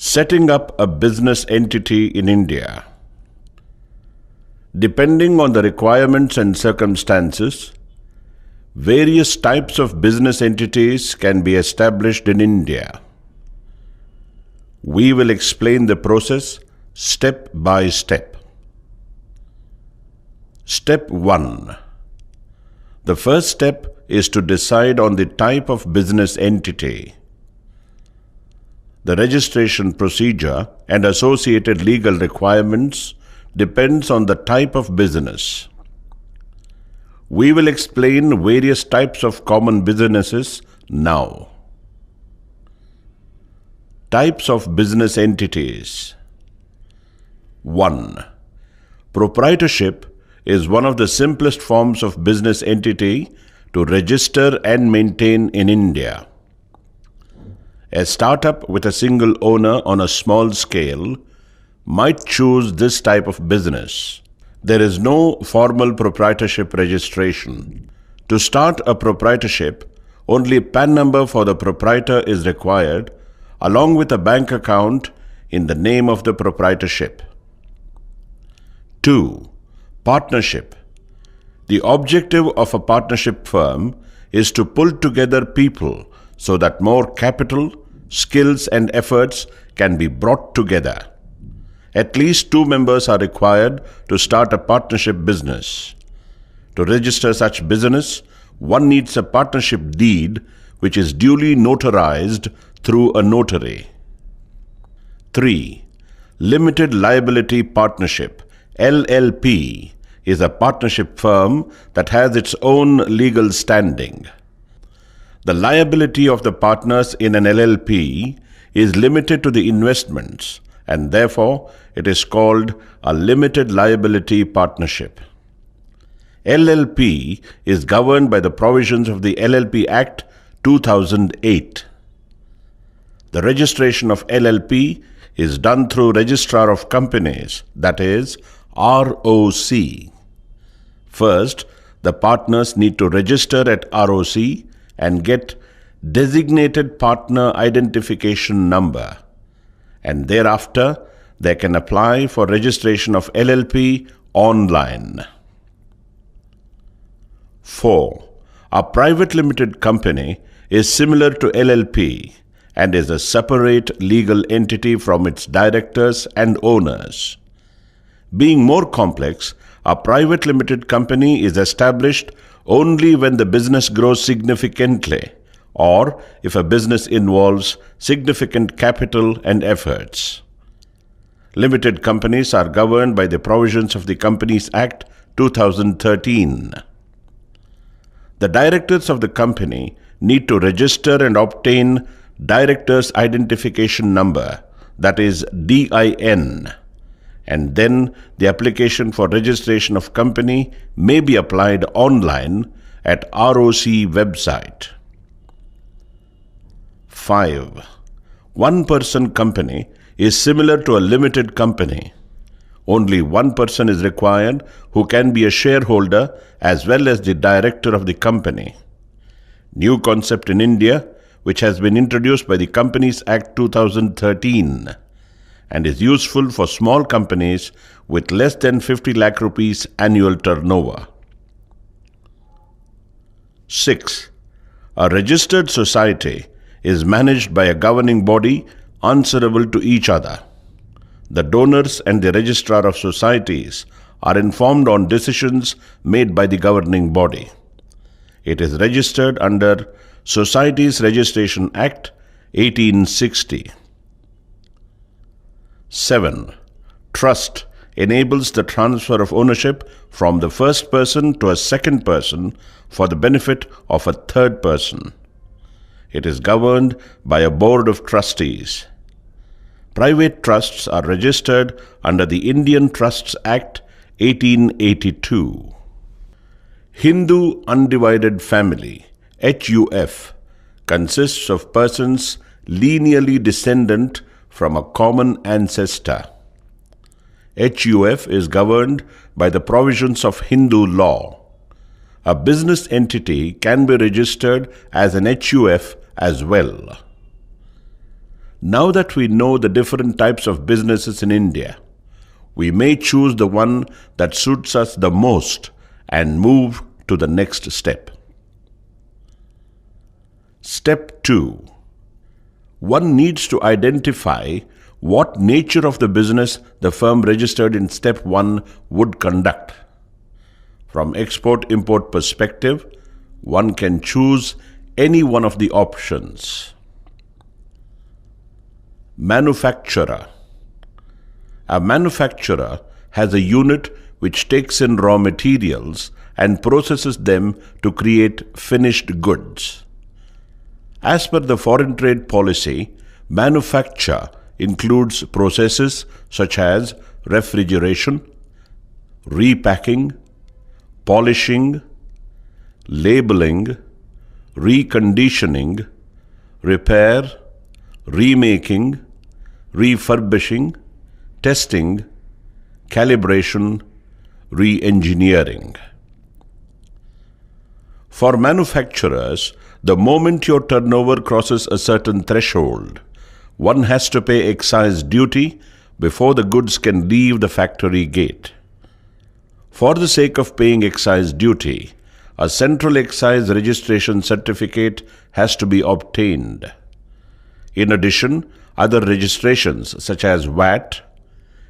Setting up a business entity in India. Depending on the requirements and circumstances, various types of business entities can be established in India. We will explain the process step by step. Step 1. The first step is to decide on the type of business entity. The registration procedure and associated legal requirements depends on the type of business. We will explain various types of common businesses now. Types of business entities. 1. Proprietorship is one of the simplest forms of business entity to register and maintain in India. A startup with a single owner on a small scale might choose this type of business. There is no formal proprietorship registration. To start a proprietorship, only a PAN number for the proprietor is required, along with a bank account in the name of the proprietorship. 2. Partnership. The objective of a partnership firm is to pull together people so that more capital, skills and efforts can be brought together. At least 2 members are required to start a partnership business. To register such business, one needs a partnership deed which is duly notarized through a notary. 3. Limited Liability Partnership (LLP) is a partnership firm that has its own legal standing. The liability of the partners in an LLP is limited to the investments, and therefore it is called a limited liability partnership. LLP is governed by the provisions of the LLP Act 2008. The registration of LLP is done through Registrar of Companies, that is, ROC. First, the partners need to register at ROC and get Designated Partner Identification Number, and thereafter they can apply for registration of LLP online. 4. A private limited company is similar to LLP and is a separate legal entity from its directors and owners. Being more complex, a private limited company is established only when the business grows significantly or if a business involves significant capital and efforts. Limited companies are governed by the provisions of the Companies Act 2013. The directors of the company need to register and obtain Directors Identification Number, that is DIN, and then the application for registration of company may be applied online at ROC website. 5. One-person company is similar to a limited company. Only one person is required who can be a shareholder as well as the director of the company. New concept in India, which has been introduced by the Companies Act 2013 and is useful for small companies with less than 50 lakh rupees annual turnover. 6. A registered society is managed by a governing body answerable to each other. The donors and the registrar of societies are informed on decisions made by the governing body. It is registered under Societies Registration Act 1860. 7. Trust enables the transfer of ownership from the first person to a second person for the benefit of a third person. It is governed by a board of trustees. Private trusts are registered under the Indian Trusts Act 1882. Hindu Undivided Family (HUF) consists of persons lineally descendant from a common ancestor. HUF is governed by the provisions of Hindu law. A business entity can be registered as an HUF as well. Now that we know the different types of businesses in India, we may choose the one that suits us the most and move to the next step. Step 2. One needs to identify what nature of the business the firm registered in Step 1 would conduct. From export-import perspective, one can choose any one of the options. Manufacturer. A manufacturer has a unit which takes in raw materials and processes them to create finished goods. As per the foreign trade policy, manufacture includes processes such as refrigeration, repacking, polishing, labeling, reconditioning, repair, remaking, refurbishing, testing, calibration, re-engineering. For manufacturers, the moment your turnover crosses a certain threshold, one has to pay excise duty before the goods can leave the factory gate. For the sake of paying excise duty, a central excise registration certificate has to be obtained. In addition, other registrations such as VAT,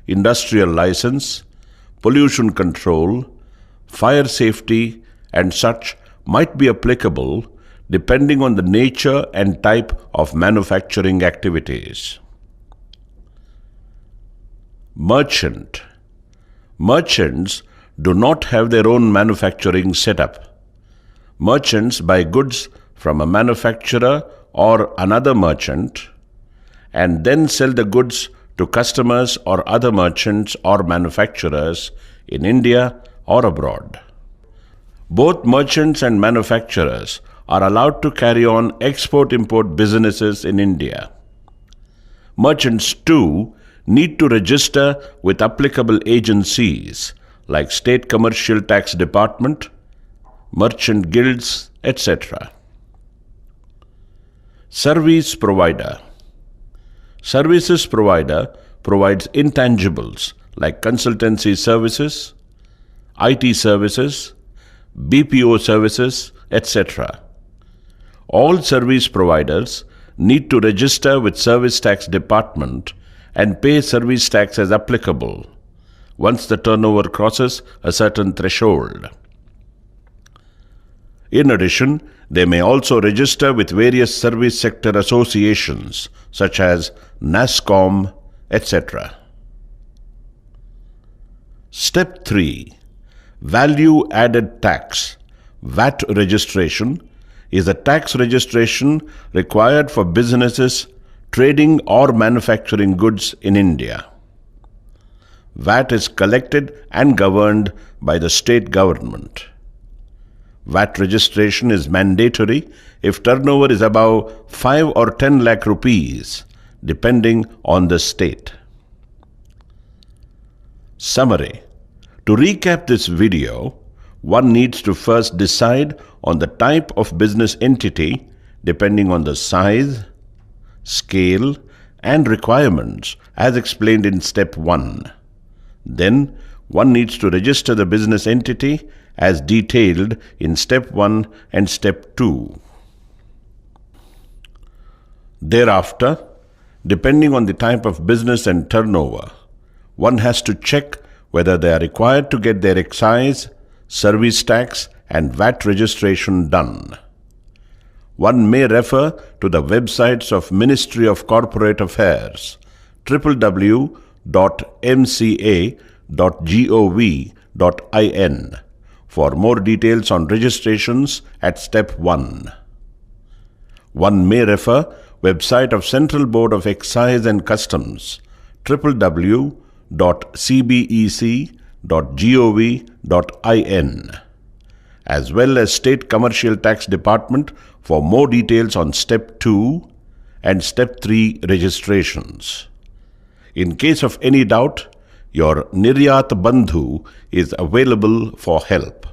industrial license, pollution control, fire safety, and such might be applicable depending on the nature and type of manufacturing activities. Merchant. Merchants do not have their own manufacturing setup. Merchants buy goods from a manufacturer or another merchant and then sell the goods to customers or other merchants or manufacturers in India or abroad. Both merchants and manufacturers are allowed to carry on export-import businesses in India. Merchants too need to register with applicable agencies like State Commercial Tax Department, merchant guilds, etc. Service provider. Services provider provides intangibles like consultancy services, IT services, BPO services, etc. All service providers need to register with Service Tax Department and pay service tax as applicable once the turnover crosses a certain threshold. In addition, they may also register with various service sector associations such as NASSCOM, etc. Step 3. Value Added Tax, VAT registration, is a tax registration required for businesses trading or manufacturing goods in India. VAT is collected and governed by the state government. VAT registration is mandatory if turnover is above 5 or 10 lakh rupees, depending on the state. Summary. To recap this video, one needs to first decide on the type of business entity depending on the size, scale, and requirements as explained in Step 1. Then, one needs to register the business entity as detailed in Step 1 and Step 2. Thereafter, depending on the type of business and turnover, one has to check whether they are required to get their excise, service tax, and VAT registration done. One may refer to the websites of Ministry of Corporate Affairs, www.mca.gov.in, for more details on registrations at Step 1. One may refer website of Central Board of Excise and Customs, www.cbec.gov.in, as well as State Commercial Tax Department for more details on Step 2 and Step 3 registrations. In case of any doubt, your Niryat Bandhu is available for help.